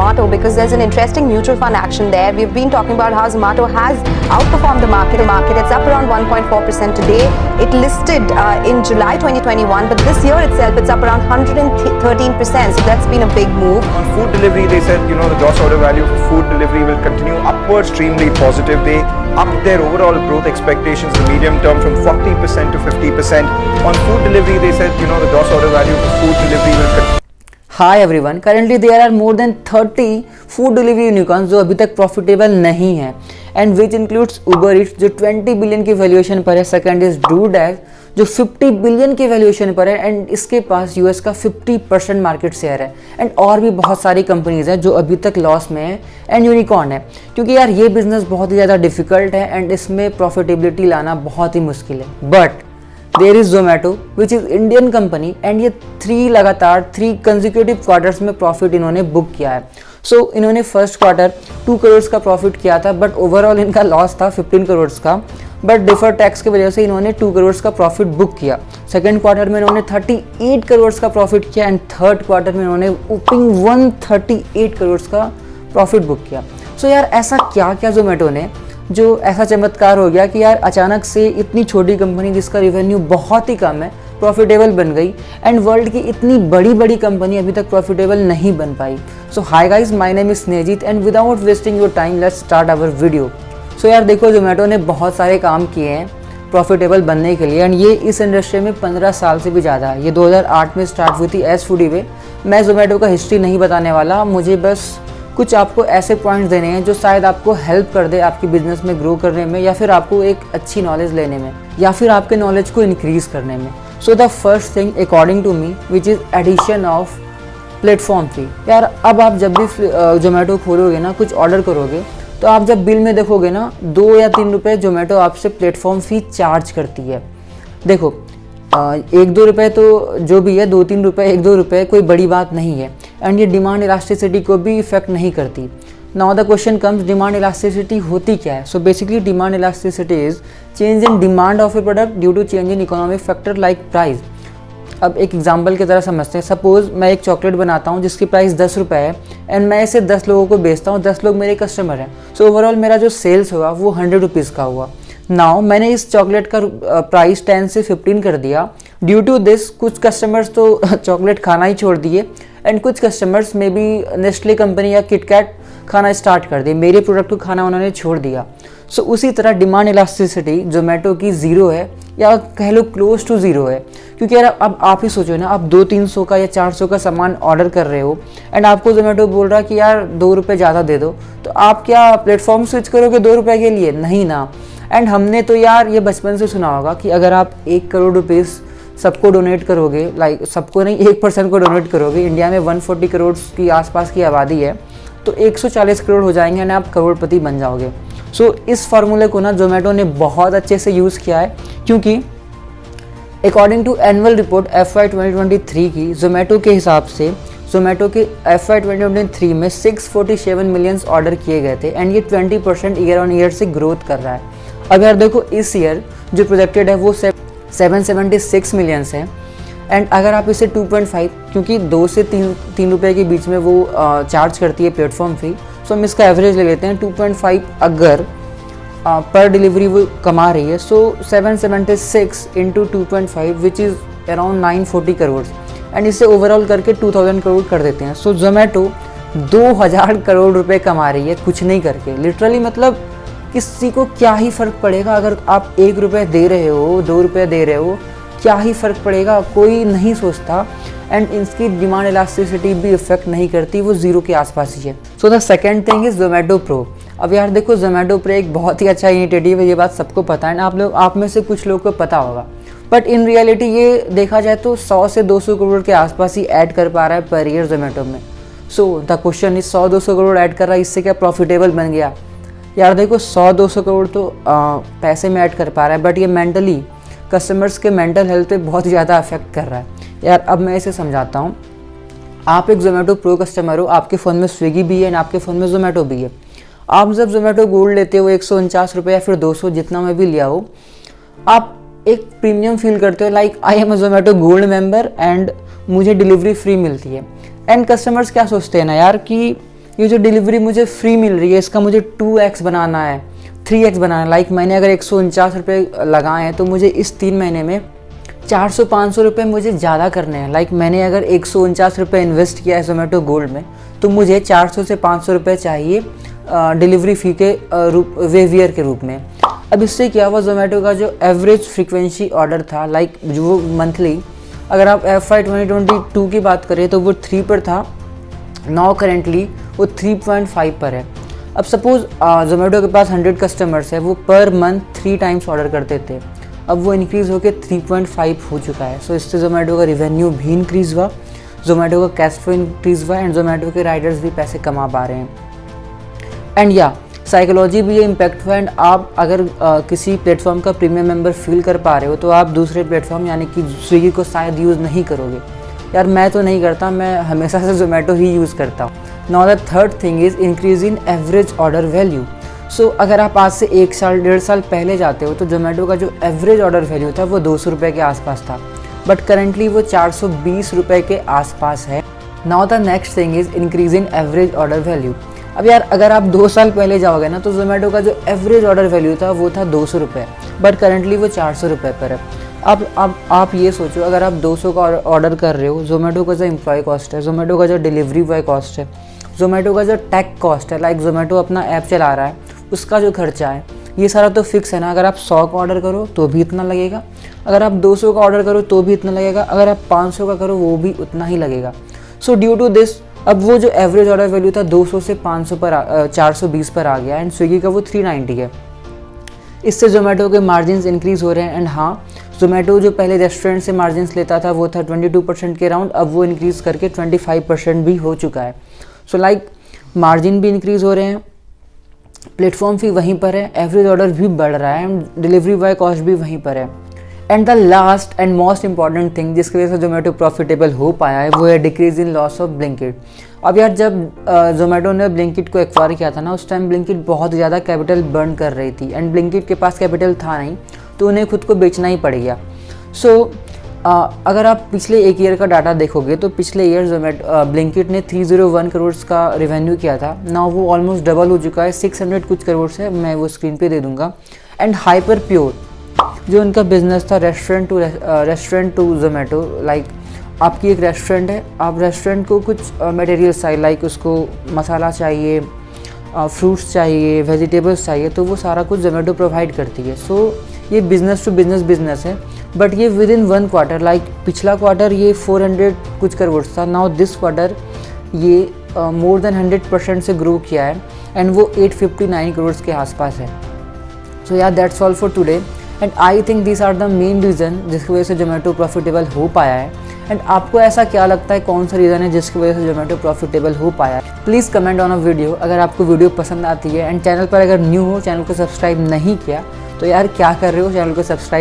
Zomato because there's an interesting mutual fund action there. We've been talking about how Zomato has outperformed the market. It's up around 1.4% today. It listed in July 2021, but this year itself it's up around 113%. So that's been a big move. On food delivery, they said, the gross order value for food delivery will continue upward, extremely positive. They upped their overall growth expectations, the medium term, from 40% to 50%. On food delivery, they said, the gross order value for food delivery will continue. Hi everyone, currently there are more than 30 food delivery unicorns जो अभी तक profitable नहीं है, and which includes Uber Yeats जो 20 billion की valuation पर है. Second is डूडैश जो 50 बिलियन की वैल्यूएशन पर है, एंड इसके पास यूएस का 50% मार्केट शेयर है. एंड और भी बहुत सारी कंपनीज हैं जो अभी तक लॉस में है एंड यूनिकॉर्न है, क्योंकि यार ये बिजनेस बहुत ही ज़्यादा डिफिकल्ट है एंड इसमें प्रॉफिटेबिलिटी लाना बहुत ही मुश्किल है. But there is Zomato which is Indian company, and ये 3 कंजिक्यूटिव क्वार्टर्स में प्रॉफिट इन्होंने बुक किया है. सो इन्होंने फर्स्ट क्वार्टर 2 करोड़ का प्रॉफिट किया था, बट ओवरऑल इनका लॉस था 15 करोड़ का, बट डिफर टैक्स की वजह से इन्होंने 2 करोड़ का प्रॉफिट बुक किया. सेकेंड क्वार्टर में इन्होंने 38 करोड़ का प्रॉफिट किया, एंड थर्ड क्वार्टर में इन्होंने ओपिंग 138 करोड़ का प्रॉफिट बुक किया. सो यार ऐसा क्या क्या जोमेटो ने जो ऐसा चमत्कार हो गया कि यार अचानक से इतनी छोटी कंपनी जिसका रिवेन्यू बहुत ही कम है प्रॉफिटेबल बन गई, एंड वर्ल्ड की इतनी बड़ी बड़ी कंपनी अभी तक प्रॉफिटेबल नहीं बन पाई. So hi guys, my name is Snehjit and without wasting your time let's start our video. So यार देखो, जोमेटो ने बहुत सारे काम किए हैं प्रॉफिटेबल बनने के लिए, एंड ये इस इंडस्ट्री में 15 साल से भी ज़्यादा है. ये 2008 में स्टार्ट हुई थी एज फूडीवे. मैं जोमेटो का हिस्ट्री नहीं बताने वाला, मुझे बस कुछ आपको ऐसे पॉइंट्स देने हैं जो शायद आपको हेल्प कर दे आपकी बिजनेस में ग्रो करने में, या फिर आपको एक अच्छी नॉलेज लेने में, या फिर आपके नॉलेज को इंक्रीज करने में. So the first thing according to me which is addition of platform fee. यार अब आप जब भी जोमेटो खोलोगे ना, कुछ ऑर्डर करोगे, तो आप जब बिल में देखोगे ना 2 या 3 रुपये जोमेटो आपसे प्लेटफॉर्म फ़ी चार्ज करती है. देखो 1-2 रुपये तो जो भी है, 2-3 रुपये 1-2 रुपये कोई बड़ी बात नहीं है, एंड ये डिमांड इलास्टिसिटी को भी इफेक्ट नहीं करती. Now the question comes, demand elasticity होती क्या है? So basically demand elasticity is change in demand of a product due to change in economic factor like price. अब एक एग्जांपल की तरह समझते हैं. सपोज मैं एक चॉकलेट बनाता हूँ जिसकी प्राइस 10 रुपये है, एंड मैं इसे 10 लोगों को बेचता हूँ, 10 लोग मेरे कस्टमर हैं. सो ओवरऑल मेरा जो सेल्स हुआ वो 100 रुपीज़ का हुआ. नाउ मैंने इस चॉकलेट का प्राइस 10 से 15 कर दिया. ड्यू टू दिस कुछ कस्टमर्स तो चॉकलेट खाना ही छोड़ दिए, एंड कुछ customers may be Nestle company या किटकैट खाना स्टार्ट कर दिए, मेरे प्रोडक्ट को खाना उन्होंने छोड़ दिया. सो उसी तरह डिमांड इलास्टिसिटी जोमेटो की 0 है, या कह लो क्लोज टू 0 है. क्योंकि यार अब आप ही सोचो ना, आप 200-300 का या 400 का सामान ऑर्डर कर रहे हो, एंड आपको जोमेटो बोल रहा है कि यार 2 रुपये ज़्यादा दे दो, तो आप क्या प्लेटफॉर्म स्विच करोगे 2 रुपये के लिए? नहीं ना. एंड हमने तो यार ये बचपन से सुना होगा कि अगर आप 1 करोड़ रुपीज़ सबको डोनेट करोगे, लाइक सबको नहीं, 1% को डोनेट करोगे, इंडिया में 140 करोड़ की आसपास की आबादी है, तो 140 करोड़ हो जाएंगे एंड आप करोड़पति बन जाओगे. सो इस फार्मूले को ना जोमेटो ने बहुत अच्छे से यूज़ किया है, क्योंकि according to annual report FY 2023 की, जोमेटो के हिसाब से जोमेटो के FY 2023 में 647 मिलियंस ऑर्डर किए गए थे, एंड ये 20% ईयर ऑन ईयर से ग्रोथ कर रहा है. अब यार देखो, इस ईयर जो प्रोजेक्टेड है वो 776 मिलियंस है, एंड अगर आप इसे 2.5, क्योंकि 2 से 3 रुपये के बीच में वो चार्ज करती है प्लेटफॉर्म फी, सो हम इसका एवरेज ले लेते हैं 2.5 अगर पर डिलीवरी वो कमा रही है. सो 776 into 2.5 which is around 940 crore, and इसे ओवरऑल करके 2000 करोड़ कर देते हैं. सो जोमेटो 2000 करोड़ रुपए कमा रही है कुछ नहीं करके. लिटरली मतलब किसी को क्या ही फ़र्क पड़ेगा अगर आप 1 रुपये दे रहे हो, 2 रुपये दे रहे हो, क्या ही फ़र्क पड़ेगा, कोई नहीं सोचता. एंड इसकी डिमांड इलास्टिसिटी भी इफेक्ट नहीं करती, वो 0 के आसपास ही है. So the second thing is Zomato pro. अब यार देखो, जोमेटो प्रो एक बहुत ही अच्छा इनिशिएटिव है, ये बात सबको पता है, आप में से कुछ लोग को पता होगा, बट इन रियलिटी ये देखा जाए तो 100 से 200 करोड़ के आसपास ही ऐड कर पा रहा है पर ईयर जोमेटो में. So the question is 100-200 crore add कर रहा है, इससे क्या प्रॉफिटेबल बन गया? यार देखो, 100-200 करोड़ तो पैसे में ऐड कर पा रहा है, बट ये मेंटली कस्टमर्स के मेंटल हेल्थ पे बहुत ज़्यादा अफेक्ट कर रहा है. यार अब मैं इसे समझाता हूँ. आप एक जोमेटो प्रो कस्टमर हो, आपके फ़ोन में स्विगी भी है एंड आपके फ़ोन में जोमेटो भी है. आप जब जोमेटो गोल्ड लेते हो 149 रुपये या फिर 200 जितना में भी लिया हो, आप एक प्रीमियम फील करते हो, like I am a Zomato gold member and मुझे डिलीवरी फ्री मिलती है. एंड कस्टमर्स क्या सोचते हैं ना यार कि ये जो डिलीवरी मुझे फ्री मिल रही है इसका मुझे 2x बनाना है, 3x बनाना है। लाइक मैंने अगर 149 रुपये लगाए हैं तो मुझे इस 3 महीने में 400-500 रुपये मुझे ज़्यादा करने हैं। लाइक मैंने अगर 149 रुपये इन्वेस्ट किया है जोमेटो गोल्ड में, तो मुझे 400 से 500 रुपये चाहिए डिलीवरी फ़ी के वेवियर के रूप में। अब इससे क्या हुआ, जोमेटो का जो एवरेज फ्रीक्वेंसी ऑर्डर था, लाइक जो मंथली, अगर आप FY 2022 की बात करें तो वो 3 पर था, नाउ करेंटली वो 3.5 पर है। अब सपोज़ जोमेटो के पास 100 कस्टमर्स है, वो पर मंथ 3 टाइम्स ऑर्डर करते थे, अब वो इंक्रीज़ होकर 3.5 हो चुका है। सो इससे जोमेटो का रिवेन्यू भी इंक्रीज़ हुआ, जोमेटो का कैश फ्लो इंक्रीज़ हुआ एंड जोमेटो के राइडर्स भी पैसे कमा पा रहे हैं। एंड या साइकोलॉजी भी ये इम्पैक्ट हुआ। एंड आप अगर किसी प्लेटफॉर्म का प्रीमियम मेंबर फील कर पा रहे हो तो आप दूसरे प्लेटफॉर्म यानी कि स्विगी को शायद यूज़ नहीं करोगे। यार मैं तो नहीं करता, मैं हमेशा से जोमेटो ही यूज़ करता हूँ। Now the third thing is increase in average order value. So अगर आप आज से 1 साल 1.5 साल पहले जाते हो तो जोमेटो का जो एवरेज ऑर्डर वैल्यू था वो 200 रुपये के आसपास था, बट करेंटली वो 420 रुपये के आसपास है। Now the next thing is increase in average order value. अब यार अगर आप 2 साल पहले जाओगे ना तो जोमेटो का जो एवरेज ऑर्डर वैल्यू था वो था 200 रुपये, बट करेंटली वो 400 रुपये पर है। अब आप ये सोचो, अगर आप 200 का ऑर्डर कर रहे हो, जोमेटो का जो एम्प्लॉय कॉस्ट है, जोमेटो का जो डिलीवरी बॉय कॉस्ट है, जोमेटो का जो टेक कॉस्ट है, लाइक जोमेटो अपना ऐप चला रहा है उसका जो खर्चा है, ये सारा तो फिक्स है ना। अगर आप 100 का ऑर्डर करो तो भी इतना लगेगा, अगर आप 200 का ऑर्डर करो तो भी इतना लगेगा, अगर आप 500 का करो वो भी उतना ही लगेगा। सो ड्यू टू दिस अब वो जो एवरेज ऑर्डर वैल्यू था 200 से 500 पर 420 पर आ गया एंड स्विगी का वो 390 है। इससे जोमेटो के मार्जिन्स इंक्रीज़ हो रहे हैं। एंड हाँ, जोमेटो जो पहले रेस्टोरेंट से मार्जिन्स लेता था वो था 22% के अराउंड, अब वो इंक्रीज़ करके 25% भी हो चुका है। सो लाइक मार्जिन भी इंक्रीज़ हो रहे हैं, प्लेटफॉर्म फी वहीं पर है, एवरेज ऑर्डर भी बढ़ रहा है एंड डिलीवरी बॉय कॉस्ट भी वहीं पर है। And the last and most important thing जिसकी वजह से जोमेटो प्रॉफिटेबल हो पाया है वो है decrease in loss of Blinkit. अब यार जब जोमेटो ने ब्लिंकिट को एक्वायर किया था ना, उस टाइम ब्लिंकिट बहुत ज़्यादा कैपिटल बर्न कर रही थी एंड ब्लिंकिट के पास कैपिटल था नहीं, तो उन्हें खुद को बेचना ही पड़ गया। सो अगर आप पिछले 1 ईयर का डाटा देखोगे तो पिछले ईयर ब्लिंकिट ने 301 करोड़ का रेवेन्यू किया था, ना वो ऑलमोस्ट डबल हो चुका है, 600 कुछ करोड़ से, मैं वो स्क्रीन पे दे दूंगा। एंड हाइपर प्योर जो उनका बिजनेस था रेस्टोरेंट टू जोमेटो, लाइक आपकी एक रेस्टोरेंट है, आप रेस्टोरेंट को कुछ मटेरियल चाहिए, लाइक उसको मसाला चाहिए, फ्रूट्स चाहिए, वेजिटेबल्स चाहिए, तो वो सारा कुछ जोमेटो प्रोवाइड करती है। सो ये बिजनेस टू बिजनेस है, बट ये विद इन 1 क्वार्टर, लाइक पिछला क्वार्टर ये 400 कुछ करोड़ था, नाउ दिस क्वार्टर ये मोर देन 100% से ग्रो किया है एंड वो 859 करोड़ के आसपास है। सो यार that's all for today and I think this are the main reason जिसकी वजह से जोमेटो प्रॉफिटेबल हो पाया है। एंड आपको ऐसा क्या लगता है, कौन सा रीज़न है जिसकी वजह से जोमेटो प्रॉफिटेबल हो पाया है? Please comment on a video अगर आपको वीडियो पसंद आती है। एंड चैनल पर अगर न्यू हो, चैनल को सब्सक्राइब नहीं किया तो यार क्या कर रहे हो, चैनल को सब्सक्राइब